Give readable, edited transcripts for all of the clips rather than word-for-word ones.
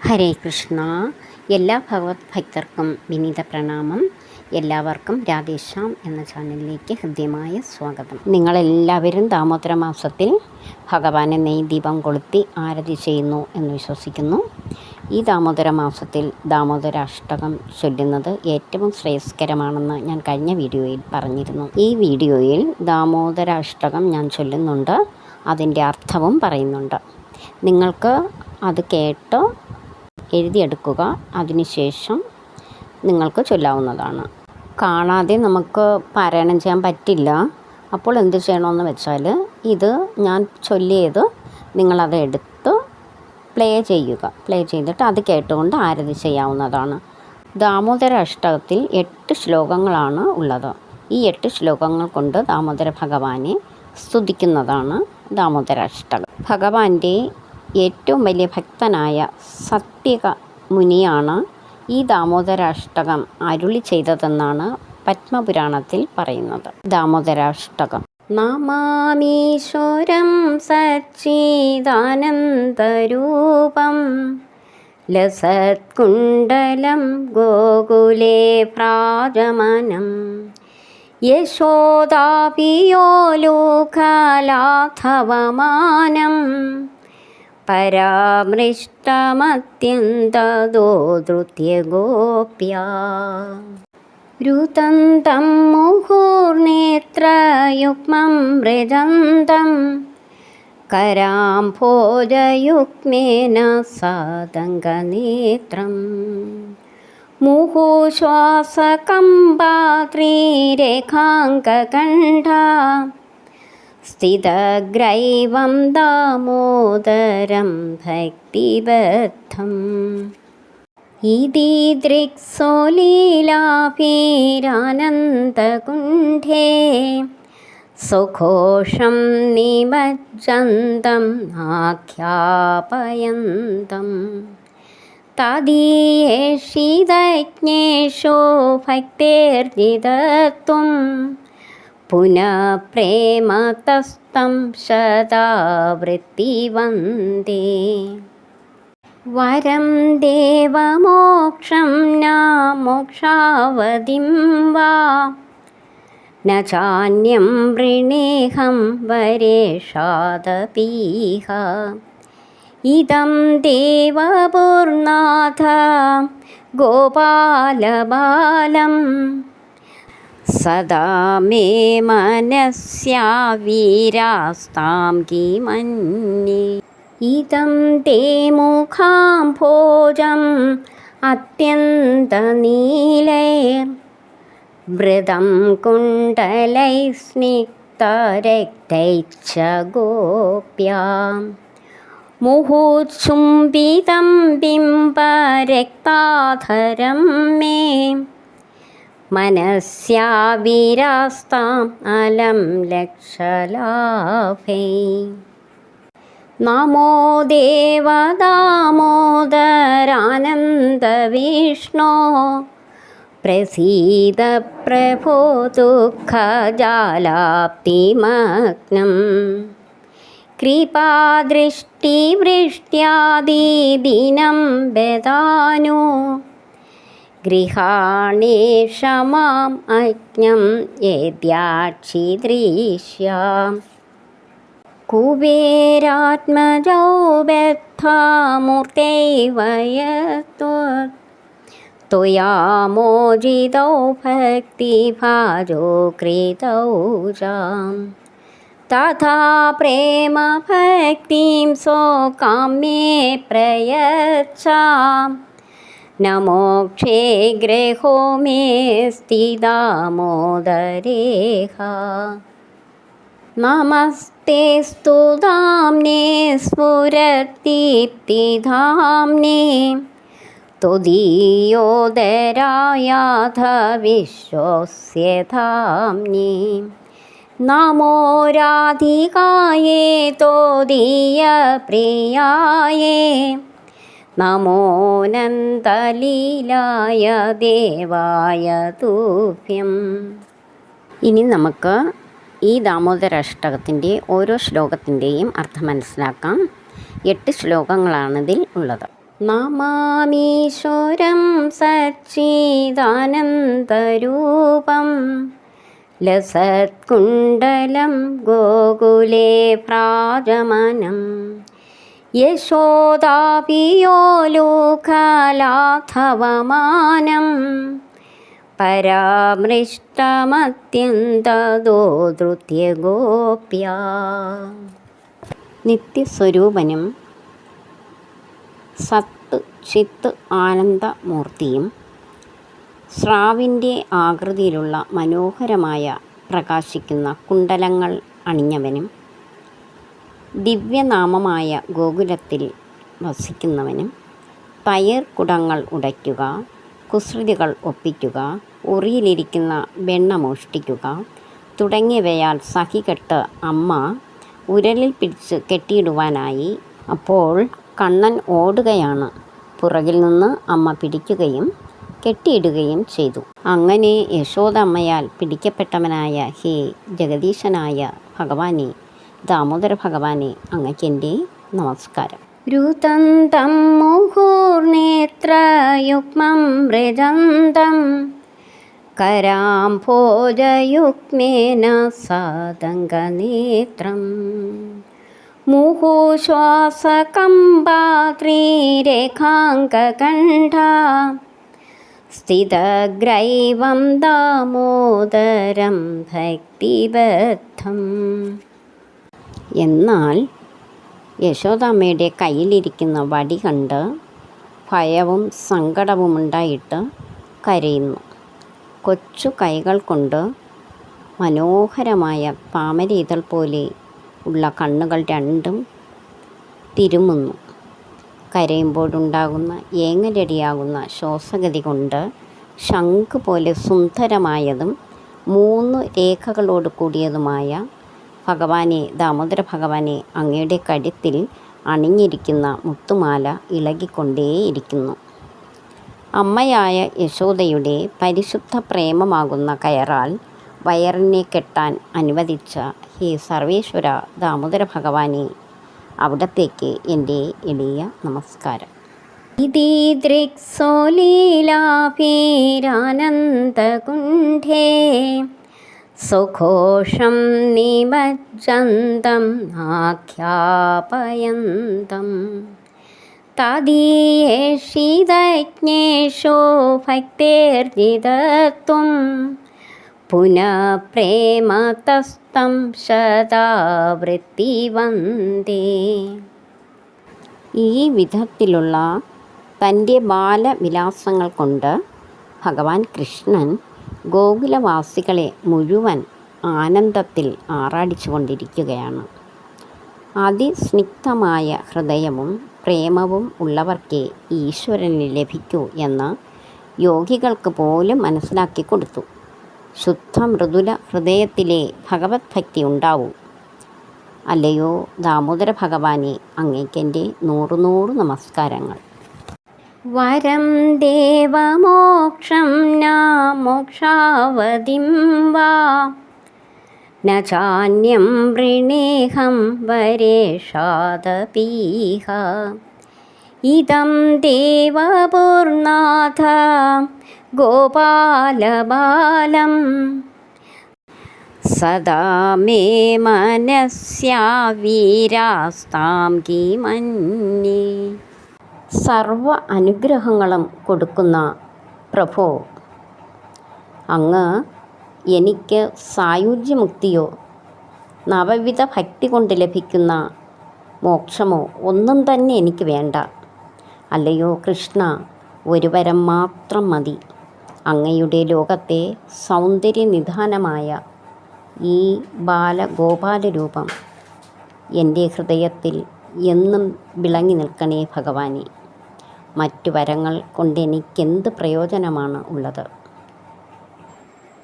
ഹരേ കൃഷ്ണ. എല്ലാ ഭഗവത് ഭക്തർക്കും വിനീത പ്രണാമം. എല്ലാവർക്കും രാധേശ്യാം എന്ന ചാനലിലേക്ക് ഹൃദ്യമായ സ്വാഗതം. നിങ്ങളെല്ലാവരും ദാമോദര മാസത്തിൽ ഭഗവാനെ നെയ്ദീപം കൊളുത്തി ആരതി ചെയ്യുന്നു എന്ന് വിശ്വസിക്കുന്നു. ഈ ദാമോദര മാസത്തിൽ ദാമോദര അഷ്ടകം ചൊല്ലുന്നത് ഏറ്റവും ശ്രേയസ്കരമാണെന്ന് ഞാൻ കഴിഞ്ഞ വീഡിയോയിൽ പറഞ്ഞിരുന്നു. ഈ വീഡിയോയിൽ ദാമോദര അഷ്ടകം ഞാൻ ചൊല്ലുന്നുണ്ട്, അതിൻ്റെ അർത്ഥവും പറയുന്നുണ്ട്. നിങ്ങൾക്ക് അത് കേട്ട് എഴുതിയെടുക്കുക, അതിനുശേഷം നിങ്ങൾക്ക് ചൊല്ലാവുന്നതാണ്. കാണാതെ നമുക്ക് പാരായണം ചെയ്യാൻ പറ്റില്ല. അപ്പോൾ എന്ത് ചെയ്യണമെന്ന് വെച്ചാൽ, ഇത് ഞാൻ ചൊല്ലിയത് നിങ്ങളത് എടുത്ത് പ്ലേ ചെയ്യുക. പ്ലേ ചെയ്തിട്ട് അത് കേട്ടുകൊണ്ട് ആരതി ചെയ്യാവുന്നതാണ്. ദാമോദര അഷ്ടകത്തിൽ 8 ശ്ലോകങ്ങളാണ് ഉള്ളത്. ഈ 8 ശ്ലോകങ്ങൾ കൊണ്ട് ദാമോദര ഭഗവാനെ സ്തുതിക്കുന്നതാണ് ദാമോദര അഷ്ടകം. ഭഗവാന്റെ ഏറ്റവും വലിയ ഭക്തനായ സത്യക മുനിയാണ് ഈ ദാമോദരാഷ്ടകം അരുളി ചെയ്തതെന്നാണ് പത്മപുരാണത്തിൽ പറയുന്നത്. ദാമോദരാഷ്ടകം: നമാമീശ്വരം സച്ചിദാനന്ദരൂപം ലസത്കുണ്ടലം ഗോകുലേ പ്രാജമനം യശോദാപിയോ ലോകലാഘവമാനം പരാമൃഷ്ടമത്യന്തദോധൃത്യ ഗോപ്യാ രുതന്തം മുഹുർനേത്രയുഗ്മം മൃജന്തം കരാംഭോജയുഗ്മേന സാതംഗനേത്രം മുഹുശ്വാസകമ്പാത്രീരേഖാങ്കകണ്ഠാ സ്ഥിതഗ്രൈവം ദാമോദരം ഭക്തിബദ്ധം ഇതി ദൃക്സോലീലാഭിരാനന്ദകുണ്ഠേ സുഘോഷം നിമജ്ജന്തം ആഖ്യാപയന്തം തദീയേഷിതജ്ഞേഷു ഭക്തേർജിതത്വം പുനഃ പ്രേമതസ്തം ശതാവൃത്തിവന്ദേ വരം ദേവമോക്ഷം ന മോക്ഷാവതിം വാ ന ചാന്യം വൃണേഹം വരേഷാദപീഹ ഇദം ദേവപുർനാഥ ഗോപാലബാലം സദാ മേ മനസ്യാവീരാസ്താം കിമന്യേ ഇദം തേ മുഖാംഭോജം അത്യന്തനീലൈർവൃതം കുണ്ഡലൈസ്നിഗ്ധരക്തൈശ്ച ഗോപ്യാം മുഹുചുംബിതം ബിംബരക്താധരം മേ മനസ്യാവിരാസ്താം അലം ലക്ഷലാഭൈ നമോ ദേവദാമോദരാനന്ദവിഷ്ണോ പ്രസീദ പ്രഭോ ദുഃഖജാലാപ്തിമഗ്നം കൃപാദൃഷ്ടിവൃഷ്ട്യാദിദിനം ബദാനു ഗൃഹാണേഷമാം അജ്ഞം യദ്യാക്ഷിദൃശ്യാം കുബേരാത്മജോ ബദ്ധാമൂർത്തൈവയത്വയാമോജിതോ ഭക്തിഭാജോ കൃതൗ ജാം തഥാ പ്രേമഭക്തിം സ്വകാമ്യേ പ്രയച്ഛാം നമോക്ഷേ ഗ്രഹോ മേസ്തി ദാമോദരേഹ നമസ്തേസ്തു ധാംനേ സ്ഫുരദീപ്തിധാംനേ ത്വദീയോദരായാഥ വിശ്വസ്യ ധാംനേ നമോ രാധികായേ ത്വദീയപ്രിയായേ നമോ നന്ദലീലായ ദേവായ തുഭ്യം. ഇനി നമുക്ക് ഈ ദാമോദര അഷ്ടകത്തിൻ്റെ ഓരോ ശ്ലോകത്തിൻ്റെയും അർത്ഥം മനസ്സിലാക്കാം. 8 ശ്ലോകങ്ങളാണിതിൽ ഉള്ളത്. നമാമീശ്വരം സച്ചിദാനന്ദരൂപം ലസത്കുണ്ടലം ഗോകുലേ പ്രാജമനം യശോദാപിയോലോകലാഘവമാനം പരാമൃഷ്ടമത്യന്തദോധൃത്യ ഗോപ്യാ. നിത്യസ്വരൂപനും സത്ത് ചിത്ത് ആനന്ദമൂർത്തിയും സ്രാവിൻ്റെ ആകൃതിയിലുള്ള മനോഹരമായ പ്രകാശിക്കുന്ന കുണ്ടലങ്ങൾ അണിഞ്ഞവനും ദിവ്യനാമമായ ഗോകുലത്തിൽ വസിക്കുന്നവനും പയർ കുടങ്ങൾ ഉടയ്ക്കുക, കുസൃതികൾ ഒപ്പിക്കുക, ഉറിയിലിരിക്കുന്ന വെണ്ണ മോഷ്ടിക്കുക തുടങ്ങിയവയാൽ സഹികെട്ട് അമ്മ ഉരലിൽ പിടിച്ച് കെട്ടിയിടുവാനായി. അപ്പോൾ കണ്ണൻ ഓടുകയാണ്. പുറകിൽ നിന്ന് അമ്മ പിടിക്കുകയും കെട്ടിയിടുകയും ചെയ്തു. അങ്ങനെ യശോദമ്മയാൽ പിടിക്കപ്പെട്ടവനായ ഹേ ജഗദീശനായ ഭഗവാനെ, ദാമോദര ഭഗവാനെ, അങ്ങയ്ക്കെൻ്റെ നമസ്കാരം. രുതന്തം മുഹുർനേത്രയുഗ്മം മൃജന്തം കരാംഭോജയുഗ്മേന സാതംഗനേത്രം മുഹുശ്വാസകമ്പാത്രീരേഖാംഗകണ്ഠ സ്ഥിതഗ്രൈവം ദാമോദരം ഭക്തിബദ്ധം. എന്നാൽ യശോദാമ്മയുടെ കയ്യിലിരിക്കുന്ന വടി കണ്ട് ഭയവും സങ്കടവുമുണ്ടായിട്ട് കരയുന്നു. കൊച്ചു കൈകൾ കൊണ്ട് മനോഹരമായ താമരയിതൾ പോലെ ഉള്ള കണ്ണുകൾ രണ്ടും തിരുമുന്നു. കരയുമ്പോഴുണ്ടാകുന്ന ഏങ്ങലടിയാകുന്ന ശ്വാസഗതി കൊണ്ട് ശംഖ് പോലെ സുന്ദരമായതും 3 രേഖകളോട് കൂടിയതുമായ ഭഗവാനെ, ദാമോദര ഭഗവാനെ, അങ്ങയുടെ കഴുത്തിൽ അണിഞ്ഞിരിക്കുന്ന മുത്തുമാല ഇളകിക്കൊണ്ടേയിരിക്കുന്നു. അമ്മയായ യശോദയുടെ പരിശുദ്ധ പ്രേമമാകുന്ന കയറാൽ വയറിനെ കെട്ടാൻ അനുവദിച്ച ഹേ സർവേശ്വര ദാമോദര ഭഗവാനെ, അവിടത്തേക്ക് എൻ്റെ എളിയ നമസ്കാരം. ഇതി ദൃക്സോലീലാഭീരാനന്ദകുണ്ഠേ സുഘോഷം നിമജ്ജന്തം ആഖ്യാപയന്തം തദീയേഷിതജ്ഞേഷു ഭക്തേർജിതത്വം പുനഃ പ്രേമതസ്തം ശതാവൃത്തിവന്ദേ. ഈ വിധത്തിലുള്ള തൻ്റെ ബാലവിലാസങ്ങൾ കൊണ്ട് ഭഗവാൻ കൃഷ്ണൻ ഗോകുലവാസികളെ മുഴുവൻ ആനന്ദത്തിൽ ആറാടിച്ചുകൊണ്ടിരിക്കുകയാണ്. അതിസ്നിഗ്ധമായ ഹൃദയവും പ്രേമവും ഉള്ളവർക്കേ ഈശ്വരനെ ലഭിക്കൂ എന്ന് യോഗികൾക്ക് പോലും മനസ്സിലാക്കി കൊടുത്തു. ശുദ്ധ മൃദുല ഹൃദയത്തിലെ ഭഗവത് ഭക്തി ഉണ്ടാവൂ. അല്ലയോ ദാമോദര ഭഗവാനെ, അങ്ങേക്കെൻ്റെ 100 നമസ്കാരങ്ങൾ. വരം ദേവമോക്ഷം ന മോക്ഷാവതിം വാ ന ചാന്യം വൃണേഹം വരേഷാദപീഹ ഇദം ദേവപൂർനാഥ ഗോപാലബാലം സദാ മേ മനസ്യാവീരാസ്താം കീമന്യേ. സർവ അനുഗ്രഹങ്ങളും കൊടുക്കുന്ന പ്രഭോ, അങ്ങ് എനിക്ക് സായുജ്യമുക്തിയോ നവവിധ ഭക്തി കൊണ്ട് ലഭിക്കുന്ന മോക്ഷമോ ഒന്നും തന്നെ എനിക്ക് വേണ്ട. അല്ലയോ കൃഷ്ണ, ഒരു വരം മാത്രം മതി. അങ്ങയുടെ ലോകത്തെ സൗന്ദര്യനിധാനമായ ഈ ബാലഗോപാലരൂപം എൻ്റെ ഹൃദയത്തിൽ എന്നും വിളങ്ങി നിൽക്കണേ ഭഗവാനെ. മറ്റു വരങ്ങൾ കൊണ്ടെനിക്കെന്ത് പ്രയോജനമാണ് ഉള്ളത്?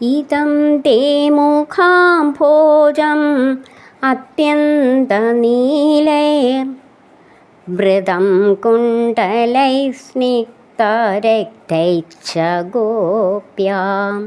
ഇതം തേ മുഖാംഭോജം അത്യന്തനീലൈർ വൃതം കുണ്ഡലൈസ്നിഗ്ധരക്തൈശ്ച ഗോപ്യാം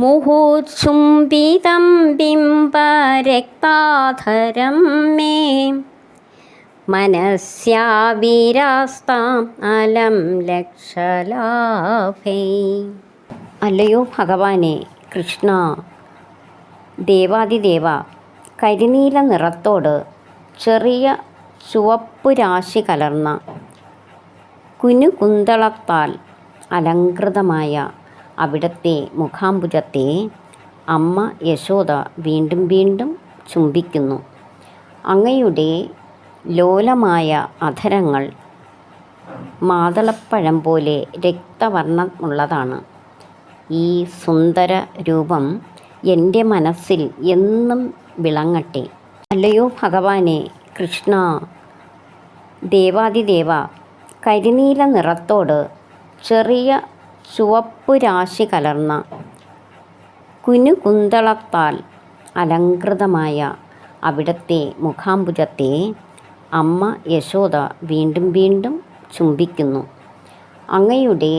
മുഹുചുംബിതം ബിംബരക്താധരം മേ മനസ്യാവിരാസ്താം അലം ലക്ഷലാഭൈ. അല്ലയോ ഭഗവാനെ കൃഷ്ണ, ദേവാദിദേവ, കരിനീല നിറത്തോട് ചെറിയ ചുവപ്പു രാശി കലർന്ന കുനുകുന്തളത്താൽ അലങ്കൃതമായ അവിടുത്തെ മുഖാംബുജത്തെ അമ്മ യശോദ വീണ്ടും വീണ്ടും ചുംബിക്കുന്നു. അങ്ങയുടെ ലോലമായ അധരങ്ങൾ മാതളപ്പഴം പോലെ രക്തവർണ്ണമുള്ളതാണ്. ഈ സുന്ദര രൂപം എൻ്റെ മനസ്സിൽ എന്നും വിളങ്ങട്ടെ. അല്ലയോ ഭഗവാനെ കൃഷ്ണ, ദേവാദിദേവ, കരിനീല നിറത്തോട് ചെറിയ ചുവപ്പു രാശി കലർന്ന കുനുകുന്തളത്താൽ അലങ്കൃതമായ അവിടുത്തെ മുഖാംബുജത്തെ അമ്മ യശോദ വീണ്ടും വീണ്ടും ചുംബിക്കുന്നു. അങ്ങയുടെ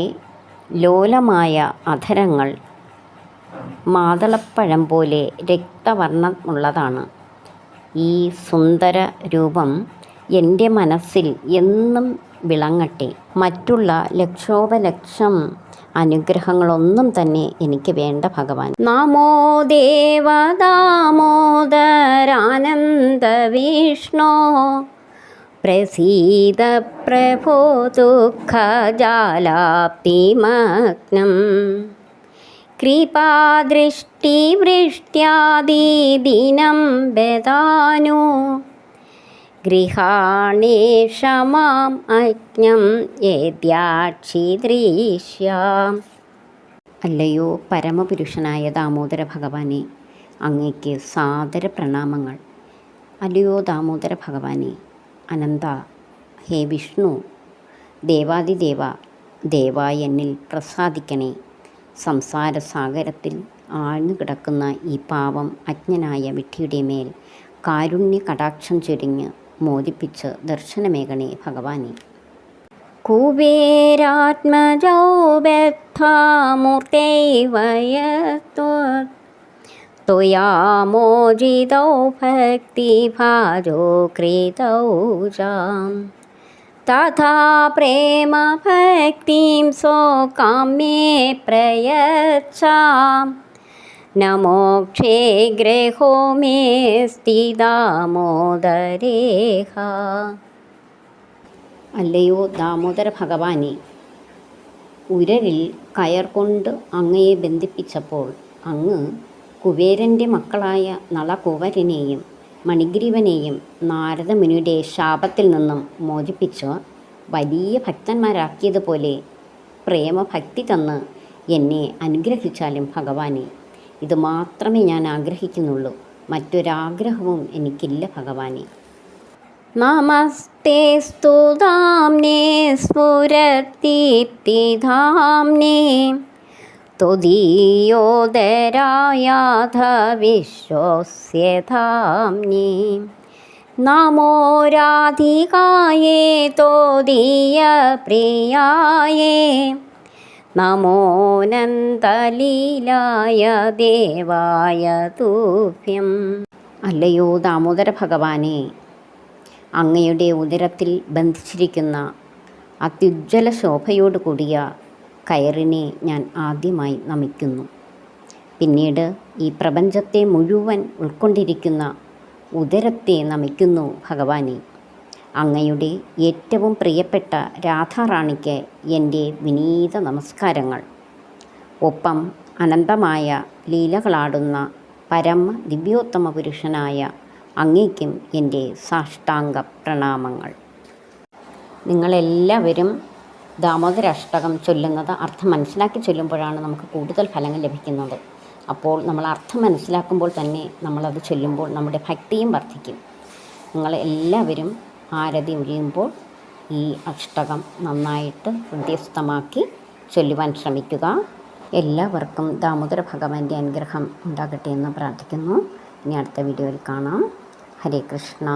ലോലമായ അധരങ്ങൾ മാതളപ്പഴം പോലെ രക്തവർണ്ണമുള്ളതാണ്. ഈ സുന്ദര രൂപം എൻ്റെ മനസ്സിൽ എന്നും വിളങ്ങട്ടെ. മറ്റുള്ള ലക്ഷോപലക്ഷം അനുഗ്രഹങ്ങളൊന്നും തന്നെ എനിക്ക് വേണ്ട ഭഗവാൻ. നമോ ദേവദാമോദരാനന്ദ വിഷ്ണോ പ്രസീദ പ്രഭോ ദുഃഖജാലാപ്തിമഗ്നം കൃപാദൃഷ്ടിവൃഷ്ട്യാദിദിനം ബദാനു ഗൃഹാണേഷമാം അജ്ഞം യേദ്യാക്ഷിദൃശ്യാം. അല്ലയോ പരമപുരുഷനായ ദാമോദര ഭഗവാനെ, അങ്ങയ്ക്ക് സാദര പ്രണാമങ്ങൾ. അല്ലയോ ദാമോദര ഭഗവാനെ, അനന്ത, ഹേ വിഷ്ണു, ദേവാദിദേവ, ദയവായി എന്നിൽ പ്രസാദിക്കണേ. സംസാര സാഗരത്തിൽ ആഴ്ന്നു കിടക്കുന്ന ഈ പാവം അജ്ഞനായ വിഡ്ഢിയുടെ മേൽ കാരുണ്യ കടാക്ഷം ചൊരിഞ്ഞ് മോദിപ്പിച്ച് ദർശനമേകണേ ഭഗവാനെ. കുബേരാത്മജോ ബദ്ധാമൂർത്തൈവയത്വ ത്വയാമോജിതോ ഭക്തിഭാജോ കൃതൗ ജാം തഥാ പ്രേമ ഭക്തിം സ്വകാമ്യേ പ്രയച്ഛാം നമോക്ഷേ ഗ്രഹോ മേ സ്ഥിതാമോദരേഹ. അല്ലയോ ദാമോദര ഭഗവാനെ, ഉരലിൽ കയർ കൊണ്ട് അങ്ങയെ ബന്ധിപ്പിച്ചപ്പോൾ അങ്ങ് കുബേരൻ്റെ മക്കളായ നളകുവരനെയും മണിഗ്രീവനെയും നാരദമുനിയുടെ ശാപത്തിൽ നിന്നും മോചിപ്പിച്ച് വലിയ ഭക്തന്മാരാക്കിയതുപോലെ പ്രേമഭക്തി തന്ന് എന്നെ അനുഗ്രഹിച്ചാലും ഭഗവാനെ, ഇത് മാത്രമേ ഞാൻ ആഗ്രഹിക്കുന്നുള്ളൂ. മറ്റൊരാഗ്രഹവും എനിക്കില്ല ഭഗവാനെ. നമസ്തേസ്തു ധാംനേ സ്ഫുരദീപ്തിധാംനേ ത്വദീയോദരായാധ വിശ്വസ്യ ധാംനേ നമോ രാധികായേ ത്വദീയപ്രിയായേ നമോ നന്ദലീലായ ദേവായ തുഭ്യം. അല്ലയോ ദാമോദര ഭഗവാനെ, അങ്ങയുടെ ഉദരത്തിൽ ബന്ധിച്ചിരിക്കുന്ന അത്യുജ്വല ശോഭയോട് കൂടിയ കയറിനെ ഞാൻ ആദ്യമായി നമിക്കുന്നു. പിന്നീട് ഈ പ്രപഞ്ചത്തെ മുഴുവൻ ഉൾക്കൊണ്ടിരിക്കുന്ന ഉദരത്തെ നമിക്കുന്നു ഭഗവാനെ. അങ്ങയുടെ ഏറ്റവും പ്രിയപ്പെട്ട രാധാറാണിക്ക് എൻ്റെ വിനീത നമസ്കാരങ്ങൾ. ഒപ്പം അനന്തമായ ലീലകളാടുന്ന പരമ ദിവ്യോത്തമ പുരുഷനായ അങ്ങേക്കും എൻ്റെ സാഷ്ടാംഗ പ്രണാമങ്ങൾ. നിങ്ങളെല്ലാവരും ദാമോദരാഷ്ടകം ചൊല്ലുന്നത് അർത്ഥം മനസ്സിലാക്കി ചൊല്ലുമ്പോഴാണ് നമുക്ക് കൂടുതൽ ഫലങ്ങൾ ലഭിക്കുന്നത്. അപ്പോൾ നമ്മൾ അർത്ഥം മനസ്സിലാക്കുമ്പോൾ തന്നെ നമ്മളത് ചൊല്ലുമ്പോൾ നമ്മുടെ ഭക്തിയും വർദ്ധിക്കും. നിങ്ങളെല്ലാവരും ആരതി ഒഴിയുമ്പോൾ ഈ അഷ്ടകം നന്നായിട്ട് ഹൃദയസ്ഥമാക്കി ചൊല്ലുവാൻ ശ്രമിക്കുക. എല്ലാവർക്കും ദാമോദര ഭഗവാന്റെ അനുഗ്രഹം ഉണ്ടാകട്ടെ എന്ന് പ്രാർത്ഥിക്കുന്നു. ഇനി അടുത്ത വീഡിയോയിൽ കാണാം. ഹരേ കൃഷ്ണ.